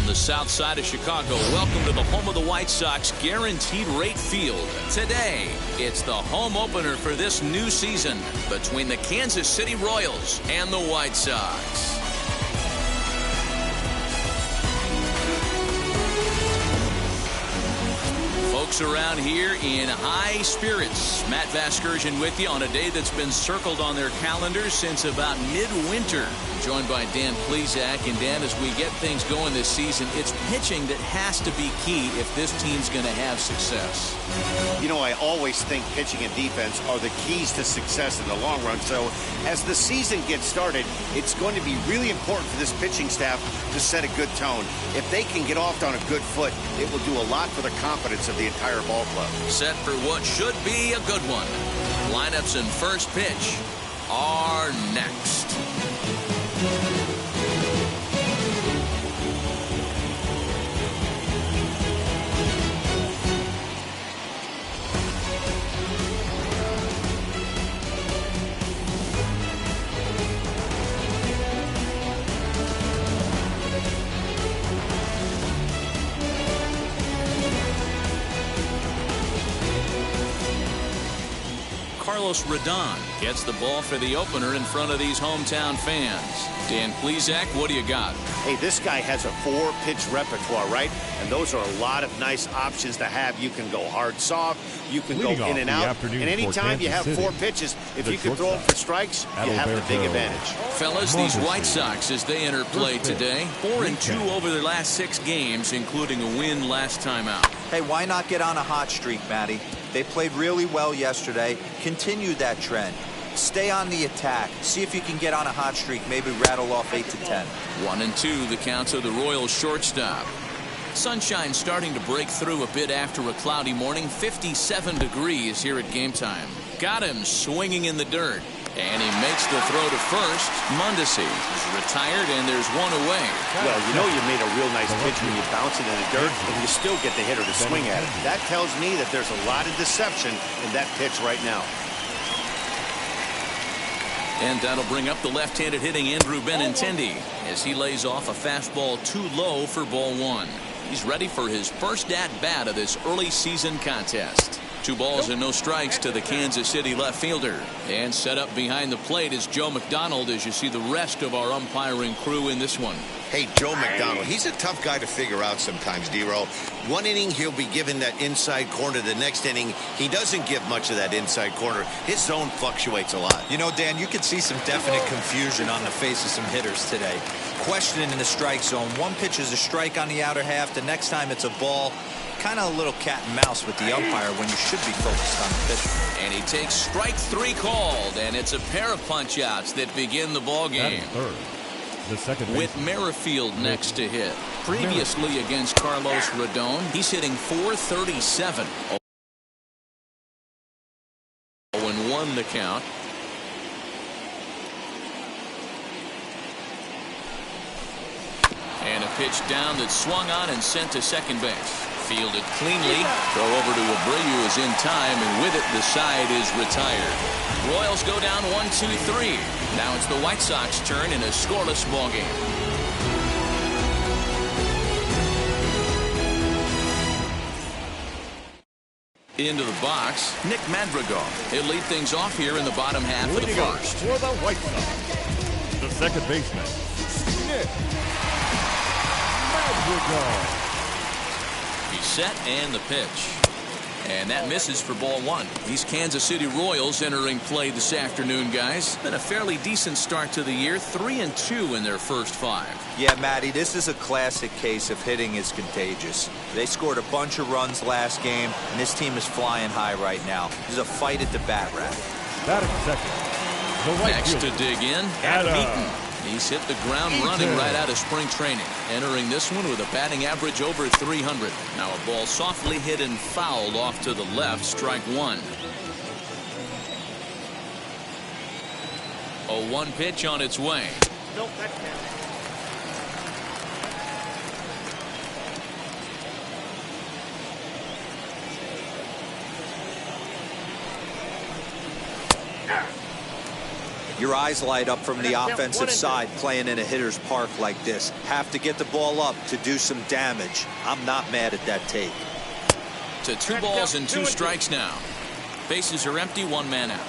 the south side of Chicago, welcome to the home of the White Sox, Guaranteed Rate Field. Today, it's the home opener for this new season between the Kansas City Royals and the White Sox. Folks around here in high spirits. Matt Vasgersian with you on a day that's been circled on their calendars since about midwinter. Joined by Dan Plesac. And Dan, as we get things going this season, it's pitching that has to be key if this team's going to have success. You know, I always think pitching and defense are the keys to success in the long run. So as the season gets started, it's going to be really important for this pitching staff to set a good tone. If they can get off on a good foot, it will do a lot for the confidence of the entire ball club. Set for what should be a good one. Lineups and first pitch are next. Carlos Rodon gets the ball for the opener in front of these hometown fans. Dan Plesac, what do you got? Hey, this guy has a 4-pitch repertoire, right? And those are a lot of nice options to have. You can go hard, soft. You can go in and out. And anytime you have 4 pitches, if you can throw them for strikes, you have the big advantage. Fellas, these White Sox, as they enter play today, 4-2 over their last 6 games, including a win last time out. Hey, why not get on a hot streak, Matty? They played really well yesterday. Continue that trend. Stay on the attack. See if you can get on a hot streak. Maybe rattle off 8 to 10. 1-2, the count of the Royals shortstop. Sunshine starting to break through a bit after a cloudy morning. 57 degrees here at game time. Got him swinging in the dirt. And he makes the throw to first. Mondesi is retired, and there's one away. Well, you know you made a real nice pitch when you bounce it in the dirt, and you still get the hitter to swing at it. That tells me that there's a lot of deception in that pitch right now. And that'll bring up the left-handed hitting Andrew Benintendi as he lays off a fastball too low for ball 1. He's ready for his first at-bat of this early season contest. 2 balls and no strikes to the Kansas City left fielder. And set up behind the plate is Joe McDonald as you see the rest of our umpiring crew in this one. Hey, Joe McDonald, he's a tough guy to figure out sometimes, D-Row. One inning, he'll be given that inside corner. The next inning, he doesn't give much of that inside corner. His zone fluctuates a lot. You know, Dan, you could see some definite confusion on the face of some hitters today. Questioning in the strike zone. One pitch is a strike on the outer half. The next time it's a ball. Kind of a little cat and mouse with the umpire when you should be focused on the pitcher. And he takes strike 3 called, and it's a pair of punch-outs that begin the ball game. The second with Merrifield next to hit. Previously against Carlos Rodon, he's hitting .437. 0-1 the count. And a pitch down that's swung on and sent to second base. Fielded cleanly. Throw over to Abreu is in time, and with it the side is retired. Royals go down 1-2-3. Now it's the White Sox turn in a scoreless ball game. Into the box, Nick Madrigal. He'll lead things off here in the bottom half of the first. For the White Sox, the second baseman, Nick Madrigal. He's set and the pitch. And that misses for ball 1. These Kansas City Royals entering play this afternoon, guys. Been a fairly decent start to the year. 3-2 in their first 5. Yeah, Matty, this is a classic case of hitting is contagious. They scored a bunch of runs last game, and this team is flying high right now. This is a fight at the bat rack. Batting second. Next to dig in, Adam Eaton. He's hit the ground running right out of spring training. Entering this one with a batting average over 300. Now a ball softly hit and fouled off to the left. Strike 1. 0-1 pitch on its way. Nope, that's Your eyes light up from the offensive side playing in a hitter's park like this. Have to get the ball up to do some damage. I'm not mad at that take. To 2 balls and 2 strikes now. Bases are empty, 1 man out.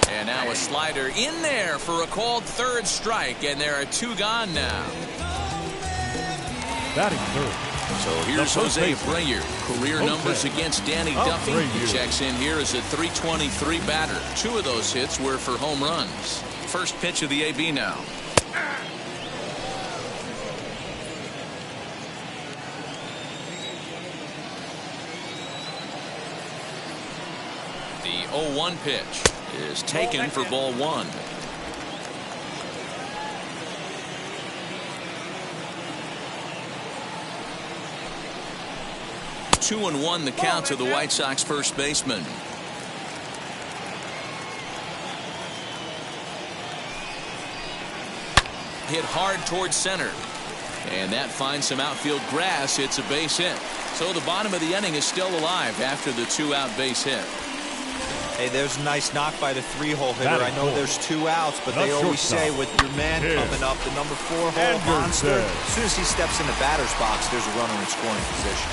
And now a slider in there for a called 3rd strike, and there are 2 gone now. Batting third. So here's Jose Abreu. Career numbers against Danny Duffy. He checks in here as a .323 batter. 2 of those hits were for home runs. First pitch of the AB now. The 0-1 pitch is taken for ball 1. Two and 1 the count to the White Sox first baseman. Hit hard towards center. And that finds some outfield grass. It's a base hit. So the bottom of the inning is still alive after the 2-out base hit. Hey, there's a nice knock by the 3-hole hitter. I know there's 2 outs, but they always say with your man coming up, the number 4-hole monster, as soon as he steps in the batter's box, there's a runner in scoring position.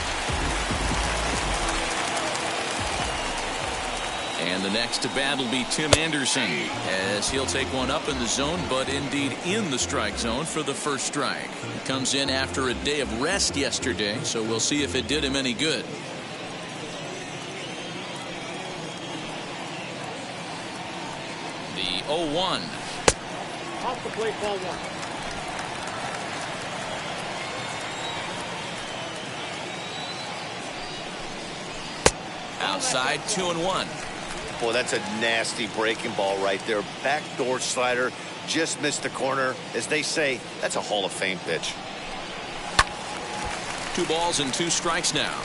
And the next to bat will be Tim Anderson, as he'll take one up in the zone, but indeed in the strike zone for the first strike. He comes in after a day of rest yesterday, so we'll see if it did him any good. The 0-1. Off the plate, ball 1. Outside, 2-1. Boy, that's a nasty breaking ball right there. Backdoor slider, just missed the corner. As they say, that's a Hall of Fame pitch. 2 balls and 2 strikes now.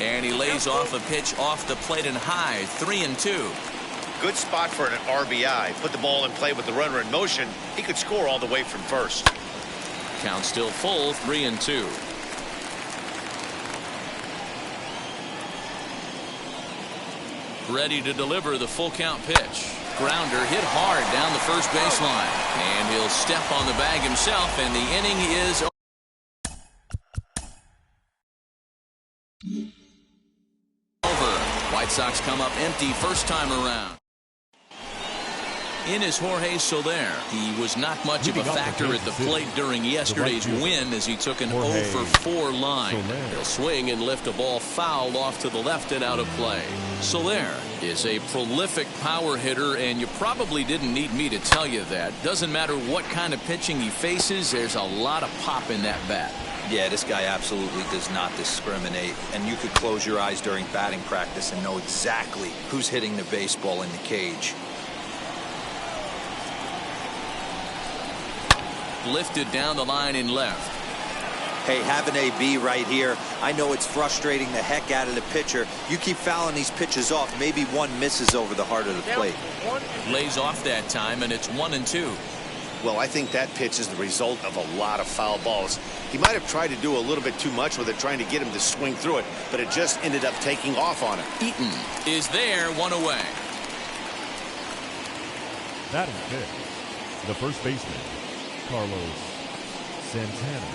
And he lays off a pitch off the plate and high. 3-2. Good spot for an RBI. Put the ball in play with the runner in motion. He could score all the way from first. Count still full, 3-2. Ready to deliver the full count pitch. Grounder hit hard down the first baseline. And he'll step on the bag himself, and the inning is over. White Sox come up empty first time around. In is Jorge Soler. He was not much of a factor at the plate during yesterday's win as he took an 0-for-4 line. He'll swing and lift a ball foul off to the left and out of play. Soler is a prolific power hitter, and you probably didn't need me to tell you that. Doesn't matter what kind of pitching he faces, there's a lot of pop in that bat. Yeah, this guy absolutely does not discriminate, and you could close your eyes during batting practice and know exactly who's hitting the baseball in the cage. Lifted down the line in left. Hey, have an AB right here. I know it's frustrating the heck out of the pitcher. You keep fouling these pitches off, maybe one misses over the heart of the plate. Lays off that time, and it's 1-2. Well, I think that pitch is the result of a lot of foul balls. He might have tried to do a little bit too much with it, trying to get him to swing through it, but it just ended up taking off on him. Eaton is there, 1 away. Batting fifth, the first baseman, Carlos Santana.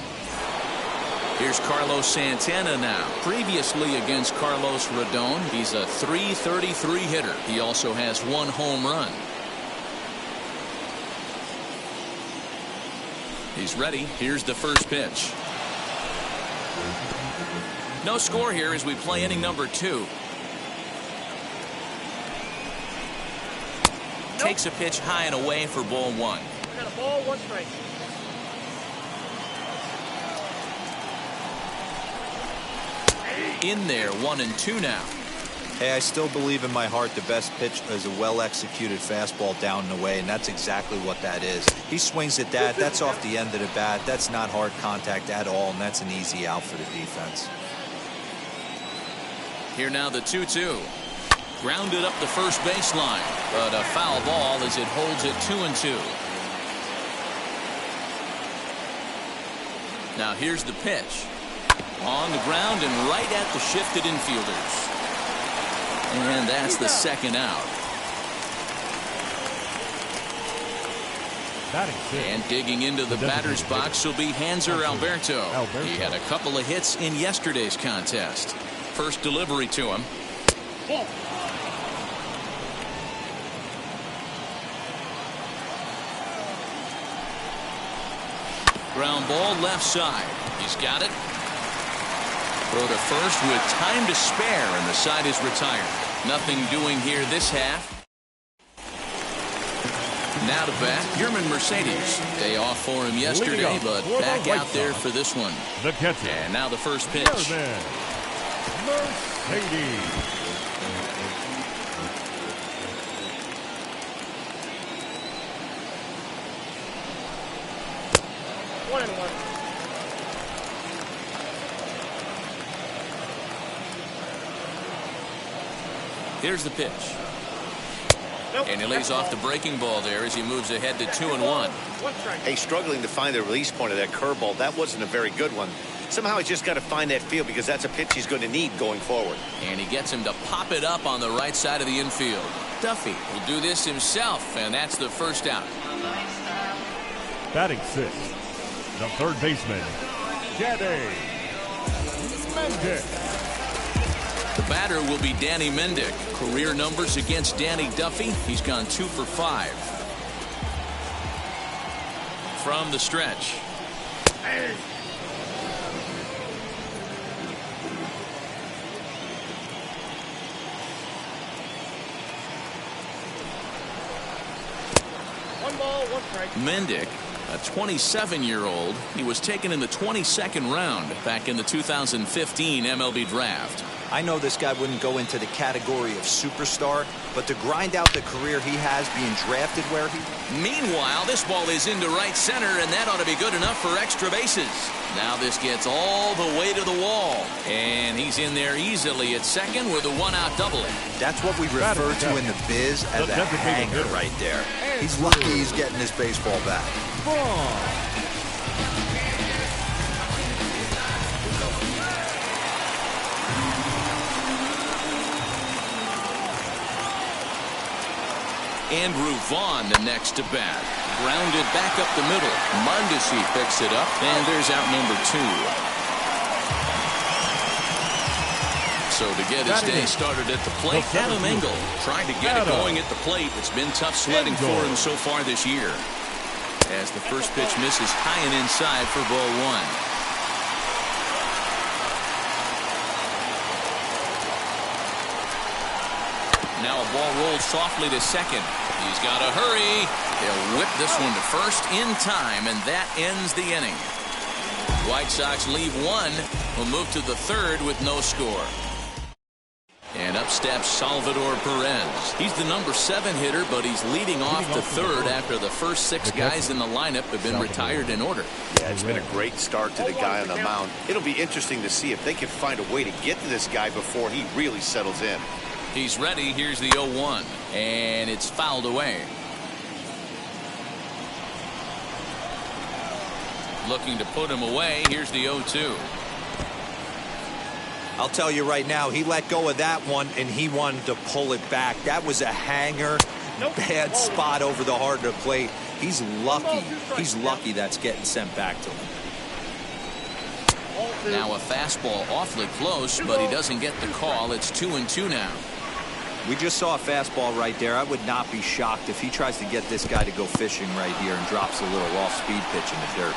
Here's Carlos Santana now. Previously against Carlos Rodon, he's a .333 hitter. He also has 1 home run. He's ready. Here's the first pitch. No score here as we play inning number 2. Takes a pitch high and away for ball 1. I got a ball, 1 strike. In there, 1-2 now. Hey, I still believe in my heart the best pitch is a well-executed fastball down and away, and that's exactly what that is. He swings at that. That's off the end of the bat. That's not hard contact at all, and that's an easy out for the defense. Here now the 2-2. Grounded up the first baseline, but a foul ball as it holds it 2-2. Now here's the pitch. On the ground and right at the shifted infielders. And that's the second out. And digging into the batter's box will be Hanser Alberto. He had a couple of hits in yesterday's contest. First delivery to him. Ground ball left side. He's got it. Throw to first with time to spare, and the side is retired. Nothing doing here this half. Now to bat, Yerman Mercedes. Day off for him yesterday, but back out there for this one. The catcher. And now the first pitch. Yerman Mercedes. 1-1. Here's the pitch. And he lays off the breaking ball there as he moves ahead to 2-1. Hey, struggling to find the release point of that curveball. That wasn't a very good one. Somehow he's just got to find that feel because that's a pitch he's going to need going forward. And he gets him to pop it up on the right side of the infield. Duffy will do this himself, and that's the first out. Batting sixth, the third baseman, Danny Mendick. The batter will be Danny Mendick. Career numbers against Danny Duffy. He's gone 2 for 5. From the stretch. One ball, one strike. Mendick, a 27-year-old. He was taken in the 22nd round back in the 2015 MLB draft. I know this guy wouldn't go into the category of superstar, but to grind out the career he has being drafted where he... Meanwhile, this ball is into right center, and that ought to be good enough for extra bases. Now this gets all the way to the wall, and he's in there easily at second with a one-out double. That's what we refer to in the biz as a hanger right there. He's lucky he's getting his baseball back. Andrew Vaughn the next to bat. Grounded back up the middle. Mondesi picks it up, and there's out number 2. So to get his day started at the plate, Adam Engel tried to get it going at the plate. It's been tough sledding for him so far this year. As the first pitch misses high and inside for ball 1. Now a ball rolls softly to second. He's got to hurry. They'll whip this one to first in time, and that ends the inning. White Sox leave 1. Will move to the third with no score. And up steps Salvador Perez. He's the number 7 hitter, but he's leading off the third after the first 6 guys in the lineup have been retired in order. Yeah, it's been a great start to the guy on the mound. It'll be interesting to see if they can find a way to get to this guy before he really settles in. He's ready. Here's the 0-1, and it's fouled away. Looking to put him away. Here's the 0-2. I'll tell you right now, he let go of that one, and he wanted to pull it back. That was a hanger. Bad spot over the heart of the plate. He's lucky. He's lucky that's getting sent back to him. Now a fastball awfully close, but he doesn't get the call. It's 2-2 now. We just saw a fastball right there. I would not be shocked if he tries to get this guy to go fishing right here and drops a little off-speed pitch in the dirt.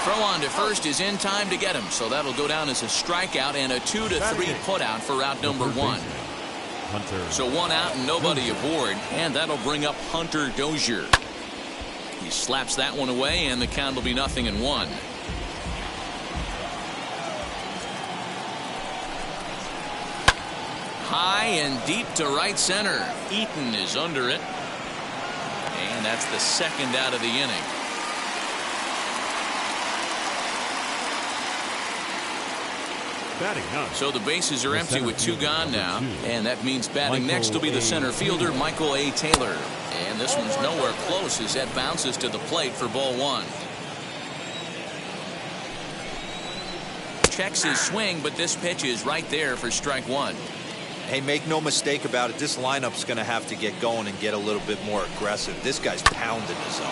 Throw on to first is in time to get him, so that'll go down as a strikeout and a 2-3 putout for out number 1. So 1 out and nobody aboard, and that'll bring up Hunter Dozier. He slaps that one away, and the count will be 0-1. High and deep to right center. Eaton is under it. And that's the second out of the inning. So the bases are empty with 2 gone now. And that means batting next will be the center fielder, Michael A. Taylor. And this one's nowhere close as that bounces to the plate for ball 1. checks his swing, but this pitch is right there for strike one. Hey, make no mistake about it. This lineup's going to have to get going and get a little bit more aggressive. This guy's pounding the zone.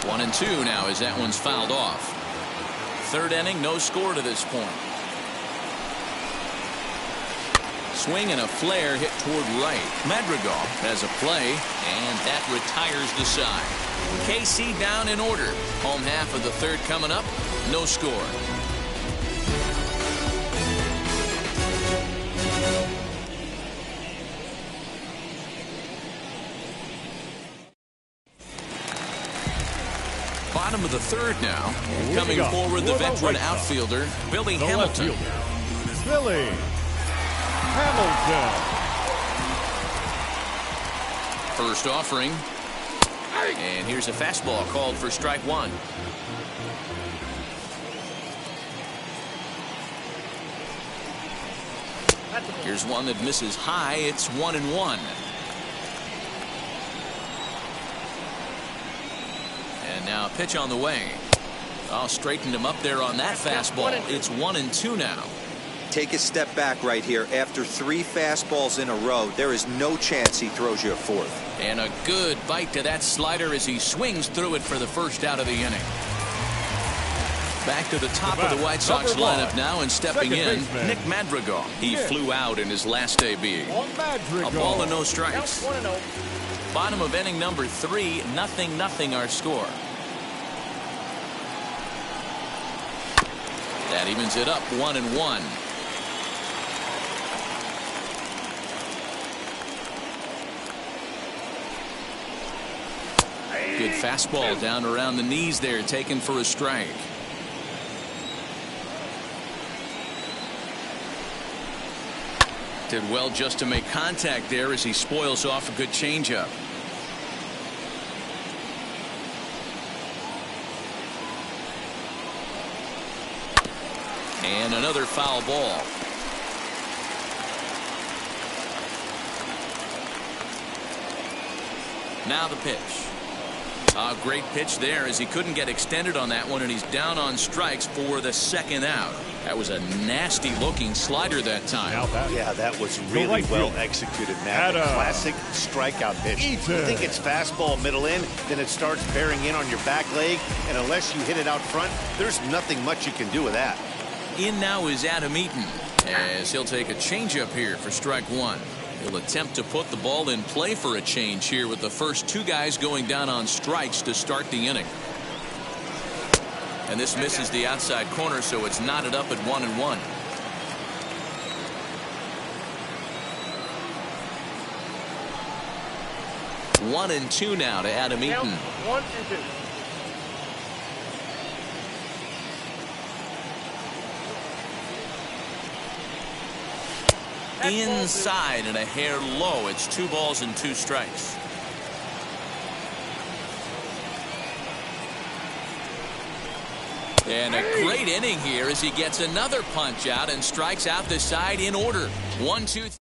1-2 now as that one's fouled off. Third inning, no score to this point. Swing and a flare hit toward right. Madrigal has a play, and that retires the side. KC down in order. Home half of the third coming up. No score. Bottom of the third now. Coming forward, the veteran outfielder, Billy Hamilton. Billy Hamilton. First offering. And here's a fastball called for strike one. Here's one that misses high. It's 1-1. And now a pitch on the way. Oh, straightened him up there on that fastball. It's 1-2 now. Take a step back right here. After 3 fastballs in a row, there is no chance he throws you a fourth. And a good bite to that slider as he swings through it for the first out of the inning. Back to the top of the White Sox lineup now, and stepping in, Nick Madrigal. He flew out in his last debut. A ball and no strikes. Bottom of inning number 3, 0-0 our score. That evens it up, 1-1. Good fastball down around the knees there, taken for a strike. Did well just to make contact there as he spoils off a good changeup. And another foul ball. Now the pitch. A great pitch there as he couldn't get extended on that one, and he's down on strikes for the second out. That was a nasty looking slider that time. Yeah, that was really well executed, Matt. Classic strikeout pitch. You think it's fastball middle in, then it starts bearing in on your back leg, and unless you hit it out front, there's nothing much you can do with that. In now is Adam Eaton as he'll take a changeup here for strike one. He'll attempt to put the ball in play for a change here with the first 2 guys going down on strikes to start the inning. And this misses the outside corner, so it's knotted up at 1-1. One and 2 now to Adam Eaton. 1-2. Inside and a hair low. It's 2 balls and 2 strikes. And a great inning here as he gets another punch out and strikes out the side in order. 1-2.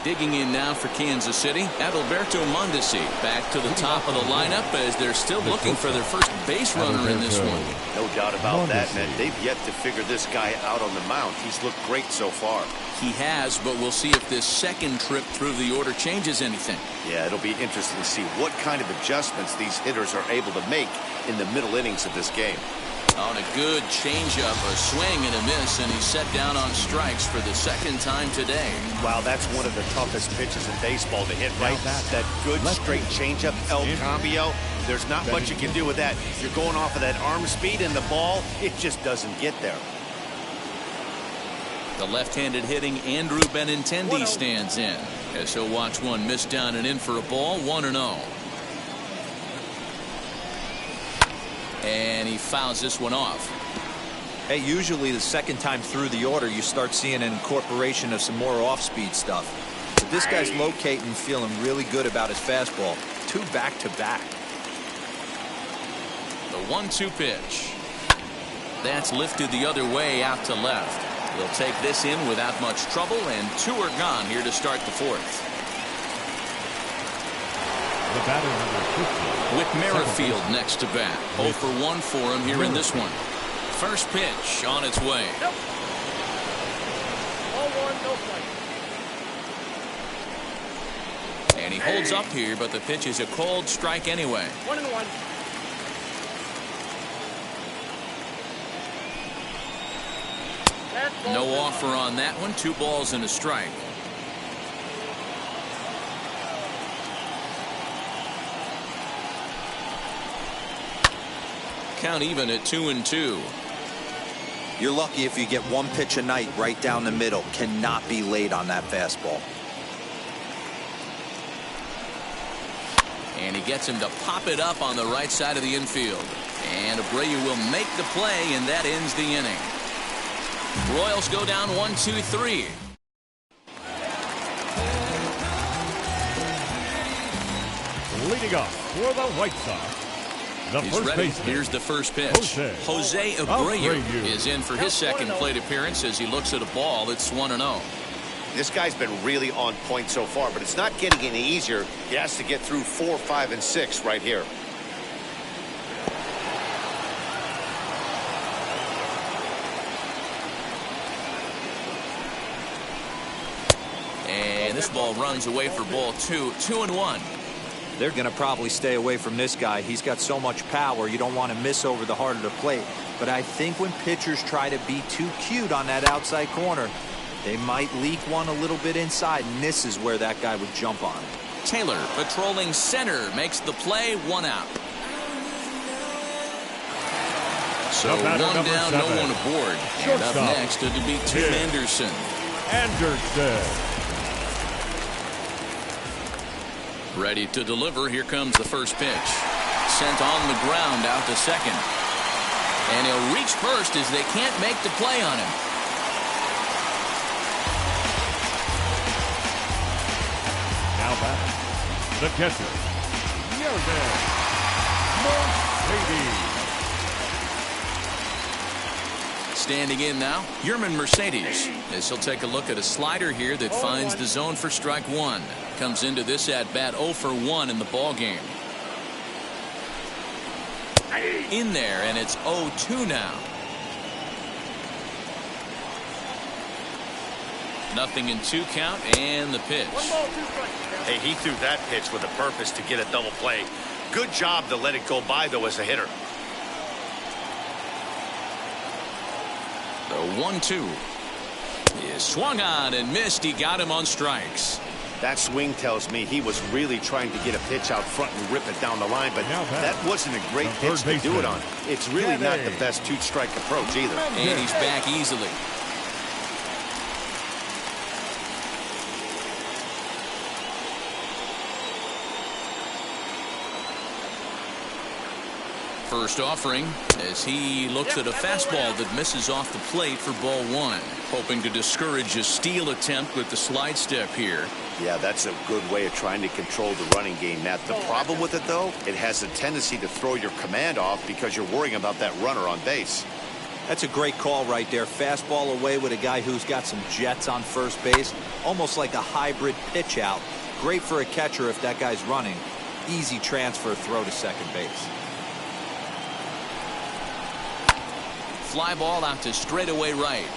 Digging in now for Kansas City, Adalberto Mondesi back to the top of the lineup as they're still looking for their first base runner in this one. No doubt about that, man. They've yet to figure this guy out on the mound. He's looked great so far. He has, but we'll see if this second trip through the order changes anything. Yeah, it'll be interesting to see what kind of adjustments these hitters are able to make in the middle innings of this game. On a good changeup, a swing and a miss, and he's set down on strikes for the second time today. Wow, that's one of the toughest pitches in baseball to hit, right? That good straight changeup, El Cambio. There's not much you can do with that. You're going off of that arm speed, and the ball, it just doesn't get there. The left-handed hitting Andrew Benintendi stands in as he'll watch one miss down and in for a ball. 1-0. And he fouls this one off. Hey, usually the second time through the order you start seeing an incorporation of some more off-speed stuff. But this guy's locating, feeling really good about his fastball. 2 back-to-back. The 1-2 pitch. That's lifted the other way out to left. He'll take this in without much trouble, and 2 are gone here to start the 4th. The batter number 50. Whit Merrifield next to bat. 0 for 1 for him here in this one. First pitch on its way. Nope. Ball one, no strike. And he holds up here, but the pitch is a cold strike anyway. 1-1. No offer on that one. 2 balls and a strike. Count even at 2-2. You're lucky if you get 1 pitch a night right down the middle. Cannot be late on that fastball. And he gets him to pop it up on the right side of the infield. And Abreu will make the play, and that ends the inning. Royals go down 1-2-3. Leading off for the White Sox, the He's first ready. baseman. Here's the first pitch. Jose Abreu is in for his second 1-0. plate appearance as he looks at a ball that's 1-0. This guy's been really on point so far, but it's not getting any easier. He has to get through 4, 5, and 6 right here. And this ball runs away for ball 2. 2-1. They're going to probably stay away from this guy. He's got so much power. You don't want to miss over the heart of the plate. But I think when pitchers try to be too cute on that outside corner, they might leak one a little bit inside, and this is where that guy would jump on. Taylor patrolling center makes the play. 1 out. So 1 down, number 7. no one aboard. And up Shortstop. next to be Tim Anderson. Anderson. Ready to deliver. Here comes the first pitch. Sent on the ground out to second. And he'll reach first as they can't make the play on him. Now back, the catcher, Yerden Mercedes. Standing in now, Yerman Mercedes, as he'll take a look at a slider here that finds the zone for strike 1. Comes into this at bat 0 for 1 in the ball game. In there, and it's 0-2 now. Nothing in 2 count, and the pitch. 1 ball, 2 strikes. Hey, he threw that pitch with a purpose to get a double play. Good job to let it go by, though, as a hitter. The 1-2 is swung on and missed. He got him on strikes. That swing tells me he was really trying to get a pitch out front and rip it down the line, but that wasn't a great the pitch third to do it baseman. on. It's really not the best 2-strike approach either. And he's back easily. First offering as he looks at a fastball that misses off the plate for ball 1. Hoping to discourage a steal attempt with the slide step here. Yeah, that's a good way of trying to control the running game, Matt. The problem with it, though, it has a tendency to throw your command off because you're worrying about that runner on base. That's a great call right there. Fastball away with a guy who's got some jets on first base. Almost like a hybrid pitch out. Great for a catcher if that guy's running. Easy transfer throw to second base. Fly ball out to straightaway right.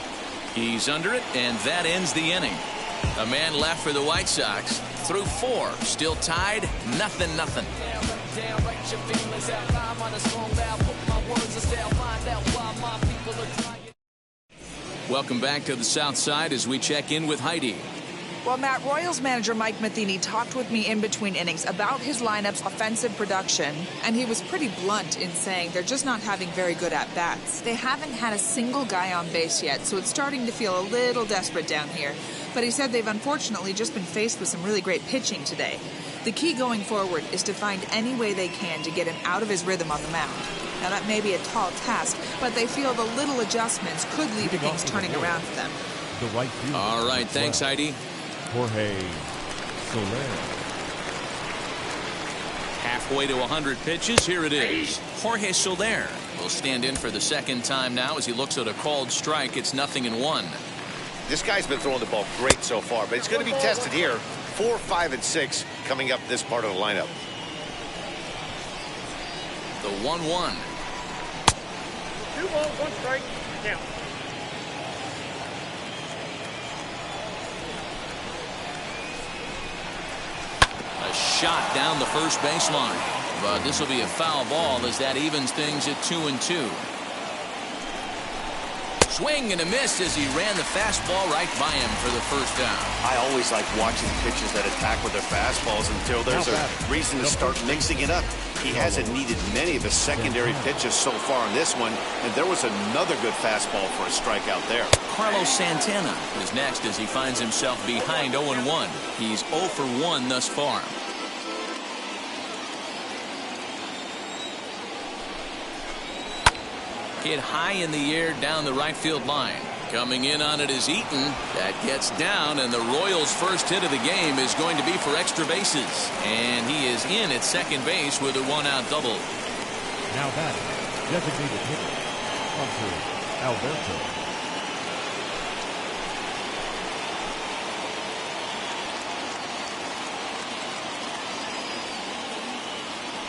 He's under it, and that ends the inning. A man left for the White Sox through 4. Still tied, 0-0. Welcome back to the South Side as we check in with Heidi. Well, Matt, Royals manager Mike Matheny talked with me in between innings about his lineup's offensive production, and he was pretty blunt in saying they're just not having very good at-bats. They haven't had a single guy on base yet, so it's starting to feel a little desperate down here. But he said they've unfortunately just been faced with some really great pitching today. The key going forward is to find any way they can to get him out of his rhythm on the mound. Now, that may be a tall task, but they feel the little adjustments could lead to things turning around for them. The right fielder. All right, thanks, Heidi. Jorge Soler. Halfway to 100 pitches, here it is. Jorge Soler will stand in for the second time now as he looks at a called strike. It's 0-1. This guy's been throwing the ball great so far, but it's going to be tested here. 4, 5, and 6 coming up this part of the lineup. The 1-1. 2 balls, 1 strike. Count. A shot down the first baseline, but this will be a foul ball as that evens things at 2-2. Swing and a miss as he ran the fastball right by him for the first down. I always like watching pitchers that attack with their fastballs until there's a reason to start mixing it up. He hasn't needed many of his secondary pitches so far in this one, and there was another good fastball for a strikeout there. Carlos Santana is next as he finds himself behind 0-1. He's 0 for 1 thus far. Hit high in the air down the right field line. Coming in on it is Eaton. That gets down, and the Royals' first hit of the game is going to be for extra bases. And he is in at second base with a 1-out double. Now batting, designated hitter, Hunter Alberto.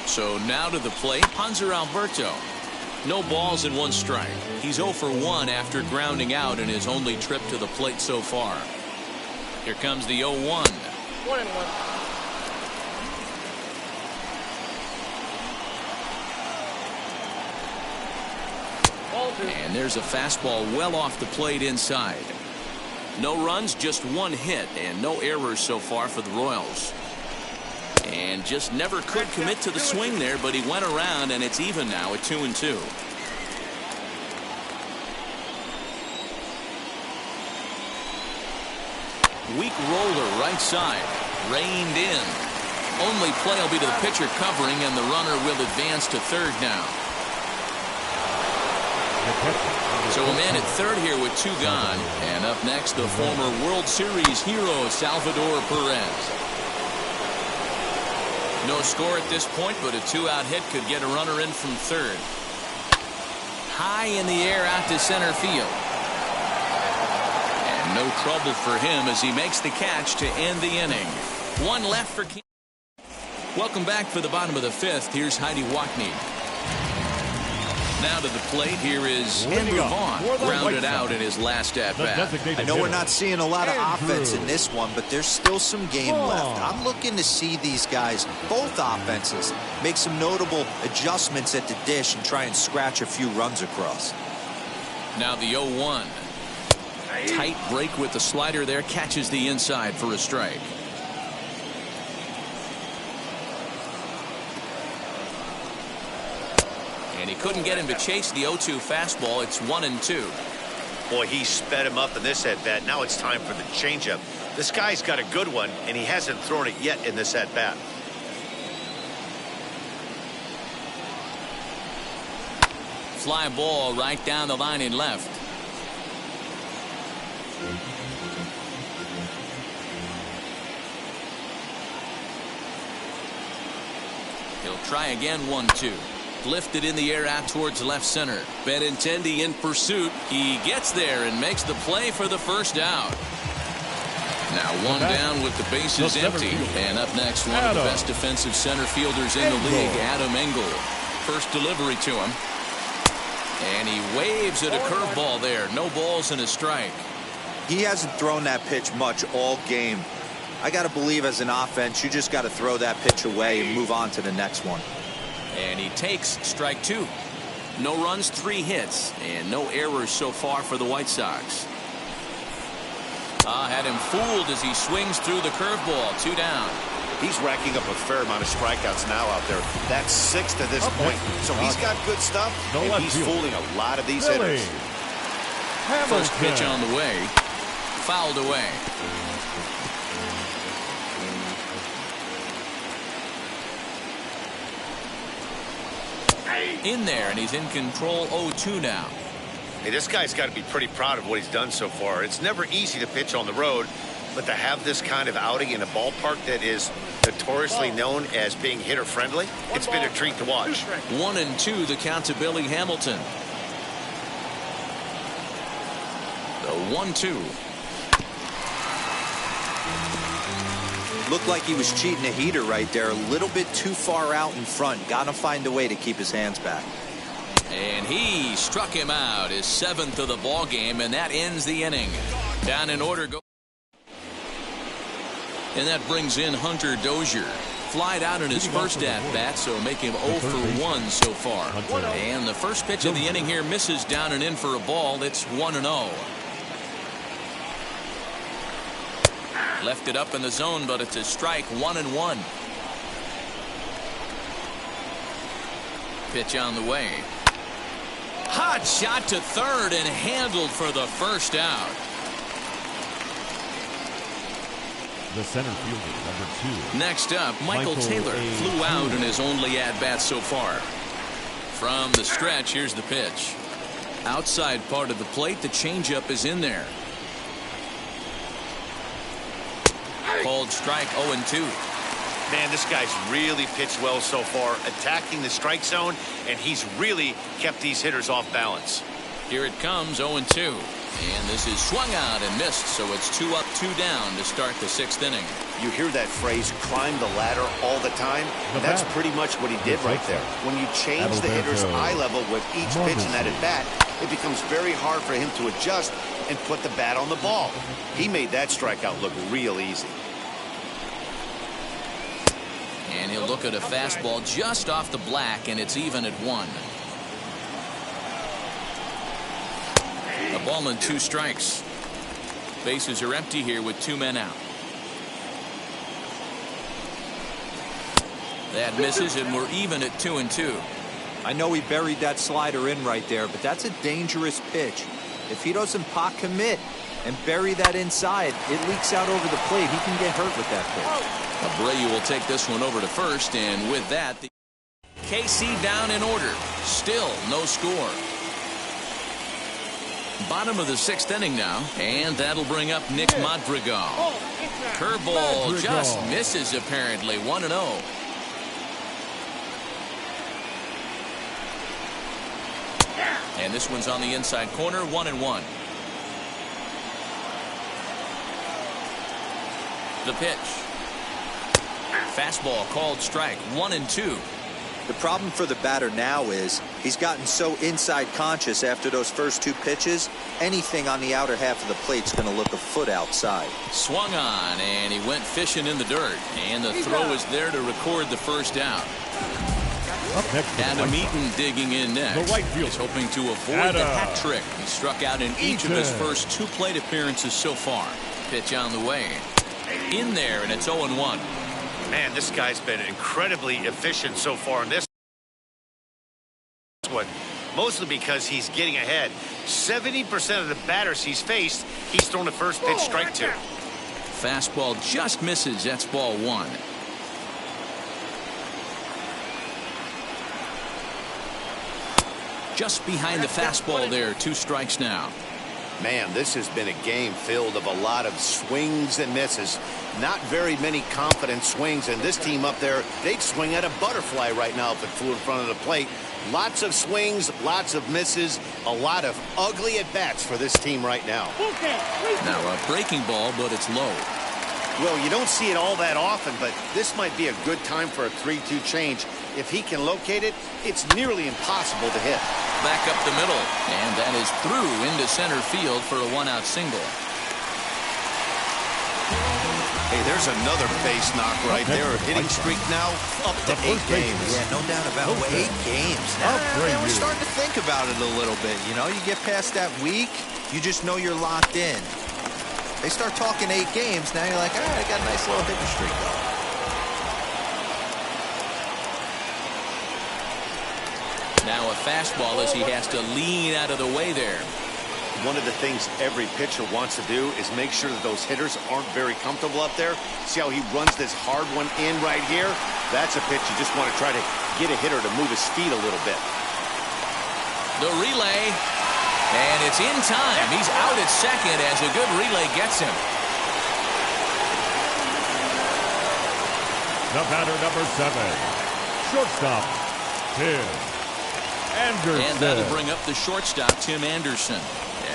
So now to the plate, Hanser Alberto. No balls and 1 strike. He's 0 for 1 after grounding out in his only trip to the plate so far. Here comes the 0-1. 1-1. And there's a fastball well off the plate inside. No runs, just 1 hit, and no errors so far for the Royals. And just never could commit to the swing there, but he went around, and it's even now at 2-2. Weak roller right side, reined in. Only play will be to the pitcher covering, and the runner will advance to third now. So a man at third here with 2 gone, and up next the former World Series hero Salvador Perez. No score at this point, but a 2-out hit could get a runner in from third. High in the air out to center field. And no trouble for him as he makes the catch to end the inning. 1 left for King. Welcome back for the bottom of the 5th. Here's Heidi Watney. Now to the plate, here is Andrew Vaughn, grounded out in his last at-bat. I know we're not seeing a lot of offense in this one, but there's still some game left. I'm looking to see these guys, both offenses, make some notable adjustments at the dish and try and scratch a few runs across. Now the 0-1. Tight break with the slider there, catches the inside for a strike. And he couldn't get him to chase the 0-2 fastball. It's 1-2. Boy, he sped him up in this at-bat. Now it's time for the changeup. This guy's got a good one, and he hasn't thrown it yet in this at-bat. Fly ball right down the line in left. He'll try again. 1-2. Lifted in the air out towards left center. Benintendi in pursuit. He gets there and makes the play for the first out. Now 1 down with the bases empty. And up next, one of the best defensive center fielders in the league, Adam Engel. First delivery to him. And he waves at a curveball there. No balls and a strike. He hasn't thrown that pitch much all game. I got to believe as an offense, you just got to throw that pitch away and move on to the next one. And he takes strike 2. No runs, 3 hits, and no errors so far for the White Sox. Had him fooled as he swings through the curveball. 2 down. He's racking up a fair amount of strikeouts now out there. That's 6 to this point. So he's got good stuff, and he's fooling a lot of these hitters. First pitch on the way. Fouled away. In there, and he's in control. 0-2 now. Hey, this guy's got to be pretty proud of what he's done so far. It's never easy to pitch on the road, but to have this kind of outing in a ballpark that is notoriously known as being hitter friendly, it's been a treat to watch. 1-2 the count to Billy Hamilton. The 1-2. Looked like he was cheating a heater right there, a little bit too far out in front. Got to find a way to keep his hands back. And he struck him out, his 7th of the ball game, and that ends the inning. Down in order. And that brings in Hunter Dozier. Flied out in his first at-bat, so make him 0 for 1 so far. And the first pitch of the inning here misses down and in for a ball. It's 1-0. Left it up in the zone, but it's a strike. 1-1. Pitch on the way. Hot shot to third and handled for the first out. The center fielder, number 2. Next up, Michael Taylor flew out in his only at-bat so far. From the stretch, here's the pitch. Outside part of the plate, the changeup is in there. Called strike 0-2. Man, this guy's really pitched well so far, attacking the strike zone, and he's really kept these hitters off balance. Here it comes, 0-2. And this is swung out and missed, so it's 2 up, 2 down to start the 6th inning. You hear that phrase, climb the ladder all the time? That's pretty much what he did right there. When you change the hitter's eye level with each pitch in that at-bat, it becomes very hard for him to adjust and put the bat on the ball. He made that strikeout look real easy. And he'll look at a fastball just off the black, and it's even at 1. A ball and 2 strikes. Bases are empty here with 2 men out. That misses, and we're even at 2-2. I know he buried that slider in right there, but that's a dangerous pitch. If he doesn't pot commit and bury that inside, it leaks out over the plate. He can get hurt with that pitch. Abreu will take this one over to first, and with that, the KC down in order. Still no score. Bottom of the 6th inning now, and that'll bring up Nick Madrigal. Curveball just misses apparently. 1-0. And this one's on the inside corner. 1-1. The pitch. Fastball called strike. 1-2. The problem for the batter now is he's gotten so inside conscious after those first 2 pitches. Anything on the outer half of the plate's going to look a foot outside. Swung on, and he went fishing in the dirt. And the throw is there to record the first out. Up next, Adam Eaton digging in next. The right fielder. He's hoping to avoid the hat trick. He struck out in each of his first 2 plate appearances so far. Pitch on the way. In there, and it's 0-1. Man, this guy's been incredibly efficient so far in this one, mostly because he's getting ahead. 70% of the batters he's faced, he's thrown the first pitch strike to. Fastball just misses. That's ball 1. Just behind the fastball there. 2 strikes now. Man, this has been a game filled of a lot of swings and misses. Not very many confident swings, and this team up there, they'd swing at a butterfly right now if it flew in front of the plate. Lots of swings, lots of misses, a lot of ugly at-bats for this team right now. Now a breaking ball, but it's low. Well, you don't see it all that often, but this might be a good time for a 3-2 change. If he can locate it, it's nearly impossible to hit. Back up the middle, and that is through into center field for a 1-out single. Hey, there's another base knock right there. A hitting streak now up to 8 games. Yeah, no doubt about it. 8 games. Now, we're starting to think about it a little bit. You know, you get past that week, you just know you're locked in. They start talking 8 games, now you're like, all right, I got a nice little hitting streak going. Now a fastball as he has to lean out of the way there. One of the things every pitcher wants to do is make sure that those hitters aren't very comfortable up there. See how he runs this hard one in right here? That's a pitch you just want to try to get a hitter to move his feet a little bit. The relay, and it's in time. He's out at second as a good relay gets him. The batter, number 7, shortstop, Tim Anderson. And that'll bring up the shortstop, Tim Anderson.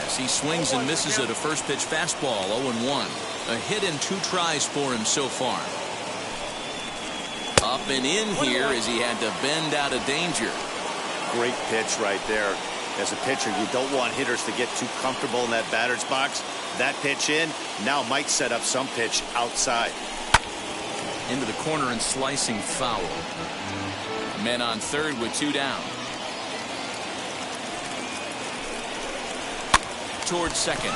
As he swings and misses at a first pitch fastball, 0-1. A hit in 2 tries for him so far. Up and in here as he had to bend out of danger. great pitch right there. As a pitcher, you don't want hitters to get too comfortable in that batter's box. That pitch in now might set up some pitch outside. Into the corner and slicing foul. Men on third with 2 down. Towards second.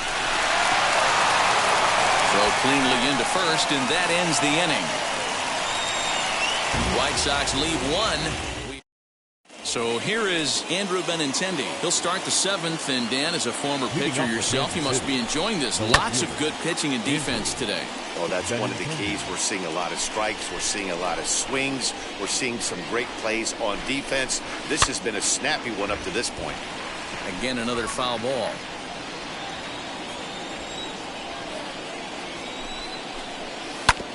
Throw cleanly into first, and that ends the inning. White Sox lead 1. So here is Andrew Benintendi. He'll start the 7th, and Dan, as a former pitcher yourself, you must be enjoying this. Lots of good pitching and defense today. Oh, that's one of the keys. We're seeing a lot of strikes. We're seeing a lot of swings. We're seeing some great plays on defense. This has been a snappy one up to this point. Again, another foul ball.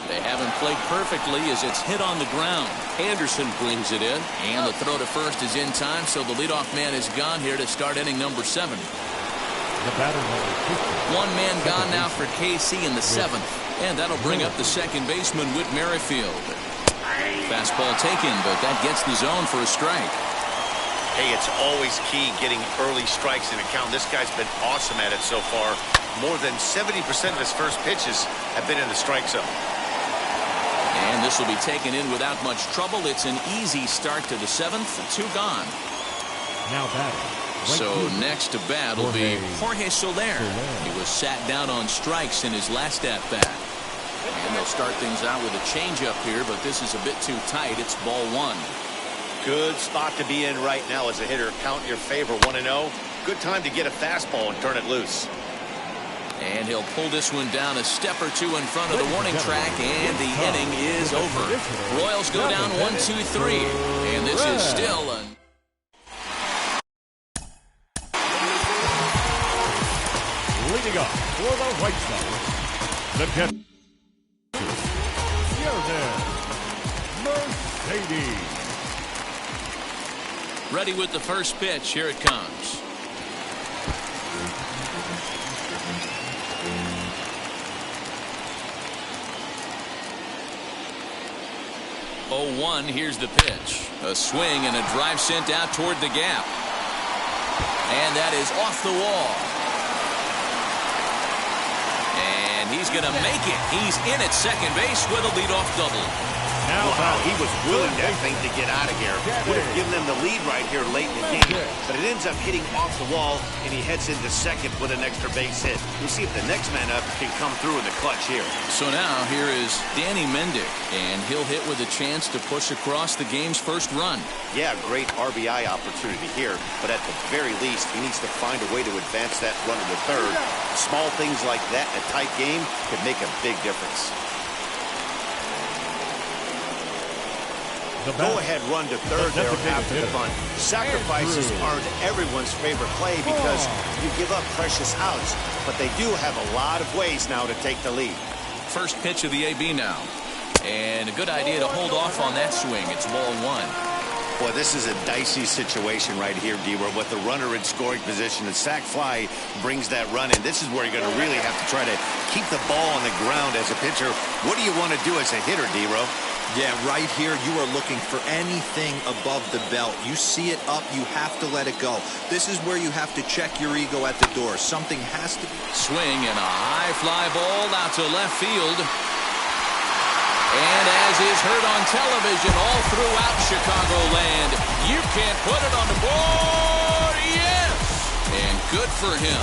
They have him played perfectly as it's hit on the ground. Anderson brings it in. And the throw to first is in time, so the leadoff man is gone here to start inning number 7. One man gone now for KC in the 7th. And that'll bring up the second baseman, Whit Merrifield. Fastball taken, but that gets the zone for a strike. Hey, it's always key getting early strikes in a count. This guy's been awesome at it so far. More than 70% of his first pitches have been in the strike zone. And this will be taken in without much trouble. It's an easy start to the 7th. 2 gone. Now batting. So next to bat will be Jorge Soler. He was sat down on strikes in his last at-bat. And they'll start things out with a changeup here, but this is a bit too tight. It's ball 1. Good spot to be in right now as a hitter. Count your favor 1-0. Good time to get a fastball and turn it loose. And he'll pull this one down a step or 2 in front of the warning track, and the inning is over. Royals go down 1-2-3, and this is still a... Leading up for the White Sox, the catcher, Yerdan Mercedes. Ready with the first pitch. Here it comes. Oh, 1. Here's the pitch. A swing and a drive sent out toward the gap. And that is off the wall. And he's going to make it. He's in at second base with a leadoff double. Wow, he was willing that thing to get out of here. Would have given them the lead right here late in the game. But it ends up hitting off the wall, and he heads into second with an extra base hit. We'll see if the next man up can come through in the clutch here. So now here is Danny Mendick, and he'll hit with a chance to push across the game's first run. Yeah, great RBI opportunity here, but at the very least, he needs to find a way to advance that run to the third. Small things like that in a tight game could make a big difference. Go-ahead run to third there after the bunt. Sacrifices aren't everyone's favorite play because you give up precious outs, but they do have a lot of ways now to take the lead. First pitch of the AB now. And a good idea to hold off on that swing. It's ball 1. Boy, this is a dicey situation right here, D-Row, with the runner in scoring position. The sac fly brings that run in. This is where you're going to really have to try to keep the ball on the ground as a pitcher. What do you want to do as a hitter, D-Row? Yeah, right here, you are looking for anything above the belt. You see it up, you have to let it go. This is where you have to check your ego at the door. Something has to be. Swing and a high fly ball out to left field. And as is heard on television all throughout Chicagoland, you can't put it on the board. Yes! And good for him.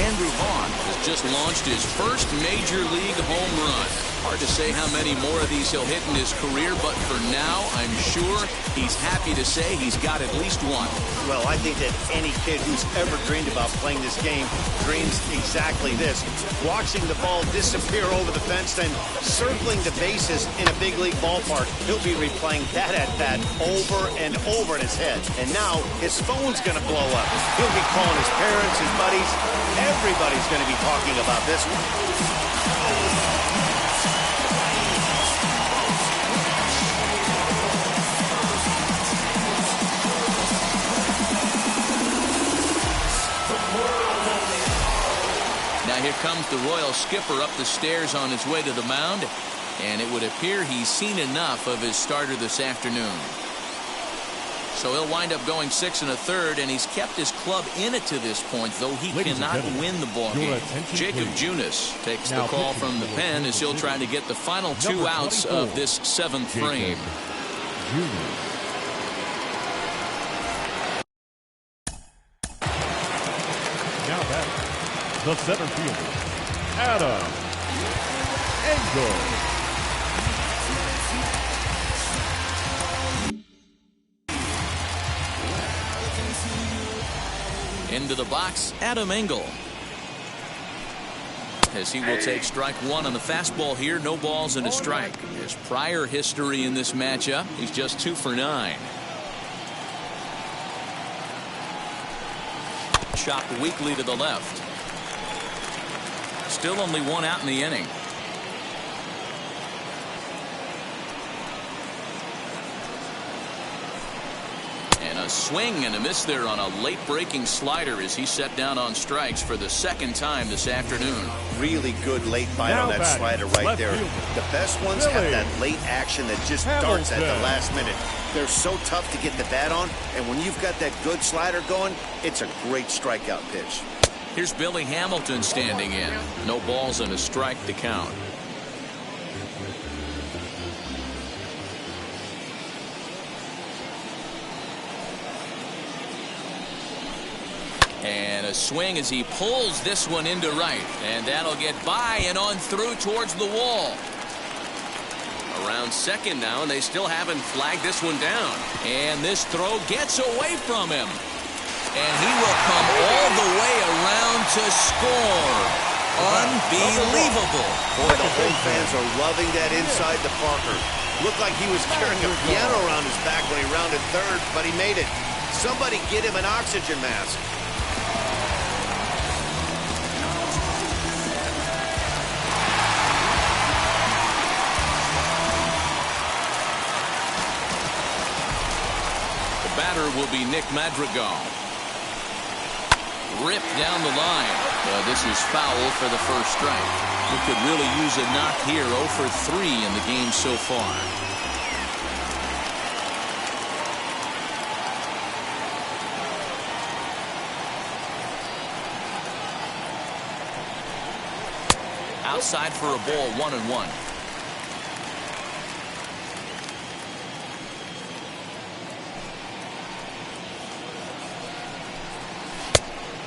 Andrew Vaughn has just launched his first major league home run. Hard to say how many more of these he'll hit in his career, but for now, I'm sure he's happy to say he's got at least one. Well, I think that any kid who's ever dreamed about playing this game dreams exactly this. Watching the ball disappear over the fence, then circling the bases in a big league ballpark. He'll be replaying that at-bat over and over in his head. And now his phone's going to blow up. He'll be calling his parents, his buddies. Everybody's going to be talking about this one. Now here comes the Royal skipper up the stairs on his way to the mound, and it would appear he's seen enough of his starter this afternoon. So he'll wind up going 6 1/3, and he's kept his club in it to this point, though he cannot win the ball game. Jacob Junis takes the call from the pen as he'll try to get the final 2 outs of this 7th frame. Now back, the center fielder, Adam Engel. Into the box, Adam Engel. As he will take strike 1 on the fastball here. No balls and a strike. His prior history in this matchup, he's just 2 for 9. Chopped weakly to the left. Still only 1 out in the inning. And a swing and a miss there on a late breaking slider as he set down on strikes for the 2nd time this afternoon. Really good late bite on that slider right there. The best ones have that late action that just darts at the last minute. They're so tough to get the bat on, and when you've got that good slider going, it's a great strikeout pitch. Here's Billy Hamilton standing in. No balls and a strike to count. And a swing as he pulls this one into right. And that'll get by and on through towards the wall. Around second now, and they still haven't flagged this one down. And this throw gets away from him. And he will come all the way around to score. Unbelievable. Boy, the home fans are loving that inside to Parker. Looked like he was carrying a piano around his back when he rounded third, but he made it. Somebody get him an oxygen mask. Batter will be Nick Madrigal. Ripped down the line. This is foul for the first strike. We could really use a knock here. 0 for 3 in the game so far. Outside for a ball, 1-1.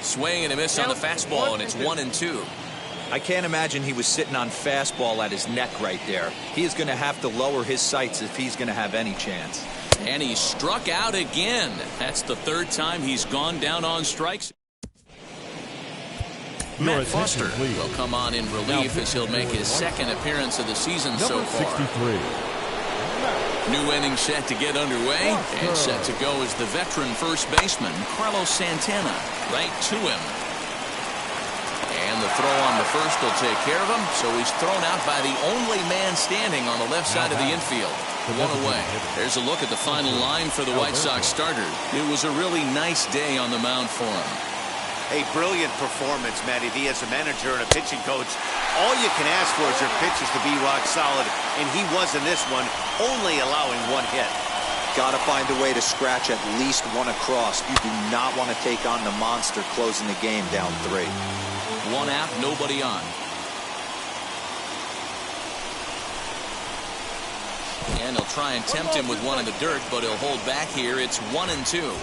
Swing and a miss on the fastball, and it's 1-2. I can't imagine he was sitting on fastball at his neck right there. He is going to have to lower his sights if he's going to have any chance. And he struck out again. That's the 3rd time he's gone down on strikes. Matt Foster will come on in relief as he'll make his 2nd appearance of the season so far. 63. New inning set to get underway, and set to go is the veteran first baseman, Carlos Santana, right to him. And the throw on the first will take care of him, so he's thrown out by the only man standing on the left side of the infield. 1 away. There's a look at the final line for the White Sox starter. It was a really nice day on the mound for him. A brilliant performance, Matty V, as a manager and a pitching coach. All you can ask for is your pitchers to be rock solid, and he was in this one, only allowing 1 hit. Got to find a way to scratch at least 1 across. You do not want to take on the monster closing the game down 3. 1 out, nobody on. And he'll try and tempt him with one in the dirt, but he'll hold back here. It's 1-2.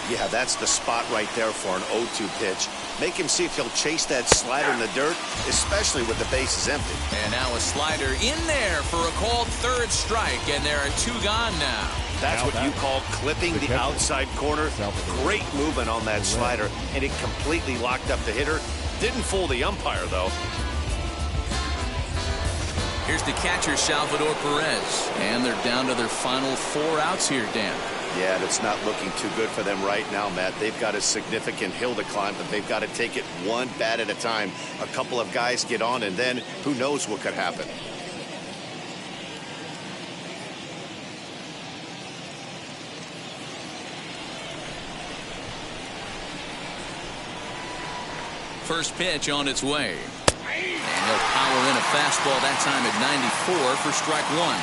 Yeah, that's the spot right there for an 0-2 pitch. Make him see if he'll chase that slider in the dirt, especially with the bases empty. And now a slider in there for a called 3rd strike, and there are 2 gone now. That's what you call clipping the outside corner. Great movement on that slider, and it completely locked up the hitter. Didn't fool the umpire, though. Here's the catcher, Salvador Perez. And they're down to their final 4 outs here, Dan. Yeah, and it's not looking too good for them right now, Matt. They've got a significant hill to climb, but they've got to take it 1 bat at a time. A couple of guys get on, and then who knows what could happen. First pitch on its way. And he'll power in a fastball that time at 94 for strike 1.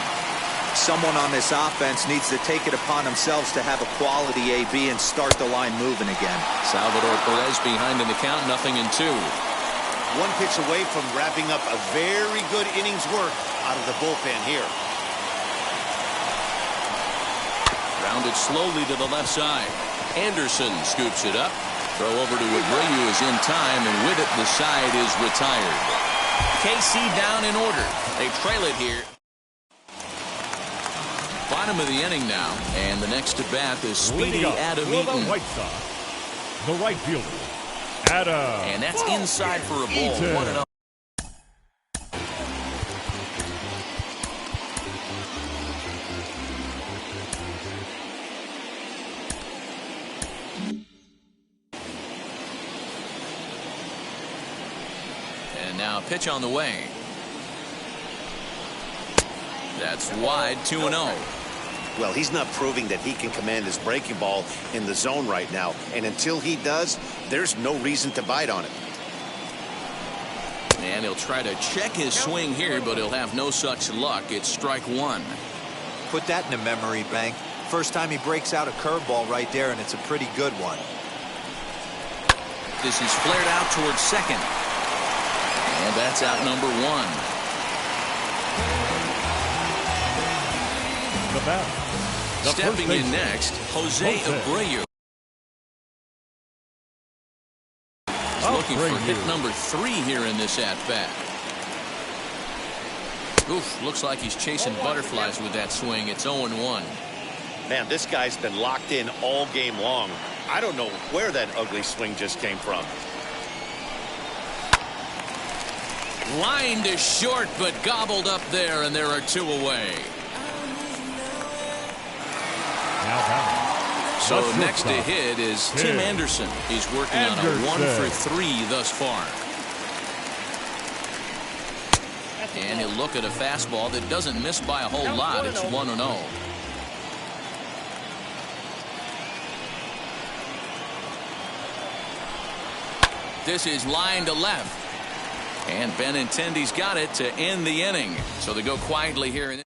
Someone on this offense needs to take it upon themselves to have a quality AB and start the line moving again. Salvador Perez behind in the count, 0-2. One pitch away from wrapping up a very good innings work out of the bullpen here. Grounded slowly to the left side. Anderson scoops it up. Throw over to Abreu is in time, and with it, the side is retired. KC down in order. They trail it here. Bottom of the inning now, and the next at bat is speedy Adam Eaton. The White Sox, the right fielder, Adam. And that's inside for a ball. 1-0. And now pitch on the way. That's wide, 2-0. Well, he's not proving that he can command his breaking ball in the zone right now. And until he does, there's no reason to bite on it. And he'll try to check his swing here, but he'll have no such luck. It's strike one. Put that in the memory bank. First time he breaks out a curveball right there, and it's a pretty good one. This is flared out towards second. And that's out number one. The bat. Stepping in next, Jose Abreu. He's looking for hit number 3 here in this at-bat. Oof, looks like he's chasing butterflies with that swing. It's 0-1. Man, this guy's been locked in all game long. I don't know where that ugly swing just came from. Line to short, but gobbled up there, and there are 2 away. So next to hit is Tim Anderson. He's working on a 1 for 3 thus far. And he'll look at a fastball that doesn't miss by a whole lot. It's 1-0. This is line to left. And Benintendi's got it to end the inning. So they go quietly here.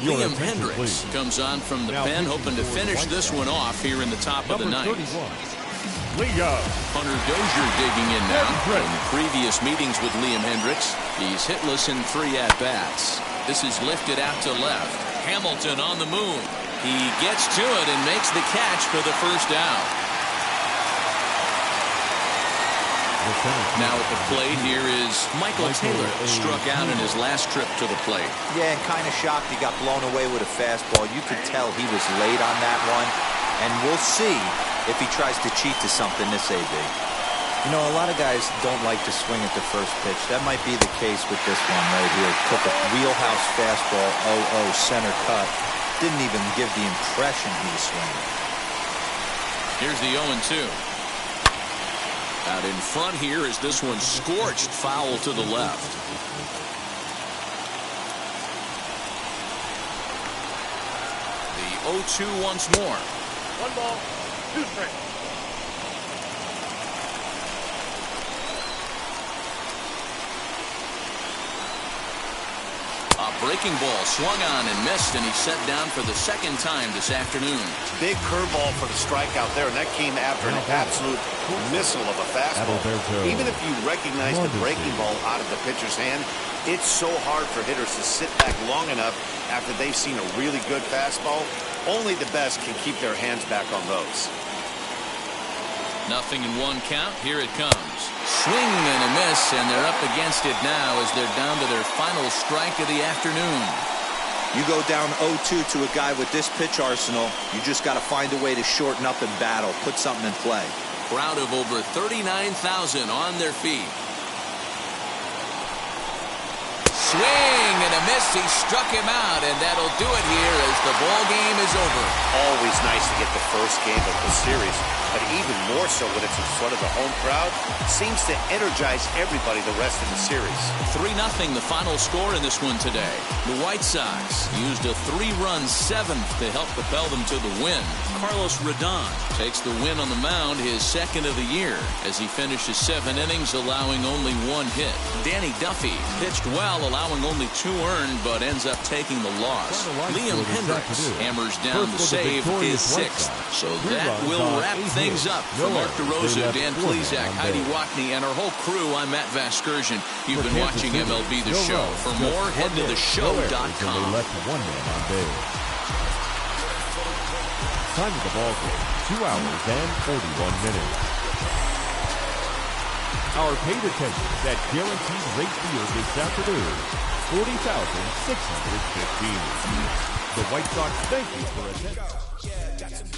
Liam Hendricks comes on from the pen, hoping to finish this one off here in the top of the ninth. Hunter Dozier digging in now. In previous meetings with Liam Hendricks, he's hitless in 3 at-bats. This is lifted out to left. Hamilton on the move. He gets to it and makes the catch for the first out. Now at the plate here is Michael Taylor, struck out in his last trip to the plate. Yeah, and kind of shocked he got blown away with a fastball. You could tell he was late on that one, and we'll see if he tries to cheat to something this AB. You know, a lot of guys don't like to swing at the first pitch. That might be the case with this one right here. Took a wheelhouse fastball, 0-0 center cut. Didn't even give the impression he was swinging. Here's the 0-2. Out in front here is this one scorched foul to the left. The 0-2 once more. 1 ball, 2 strikes. A breaking ball swung on and missed, and he's set down for the second time this afternoon. Big curveball for the strikeout there, and that came after an absolute missile of a fastball. Even if you recognize the breaking ball out of the pitcher's hand, it's so hard for hitters to sit back long enough after they've seen a really good fastball. Only the best can keep their hands back on those. 0-1 count. Here it comes. Swing and a miss, and they're up against it now as they're down to their final strike of the afternoon. You go down 0-2 to a guy with this pitch arsenal, you just got to find a way to shorten up and battle, put something in play. Crowd of over 39,000 on their feet. Swing and a miss. He struck him out, and that'll do it here as the ball game is over. Always nice to get the first game of the series, but even more so when it's in front of the home crowd. Seems to energize everybody the rest of the series. 3-0 the final score in this one today. The White Sox used a 3-run 7th to help propel them to the win. Carlos Rodon takes the win on the mound, his second of the year, as he finishes 7 innings, allowing only 1 hit. Danny Duffy pitched well, allowing allowing only 2 earned, but ends up taking the loss. Liam Hendricks hammers down the save, his 6th. So that will wrap things up. For Mark DeRosa, Dan Plesac, Heidi Watney, and our whole crew, I'm Matt Vasgersian. You've been watching MLB The Show. For more, head to theshow.com. Time of the ball game, 2 hours and 41 minutes. Our paid attendance at Guaranteed Rate Field this afternoon, 40,615. The White Sox thank you for attending.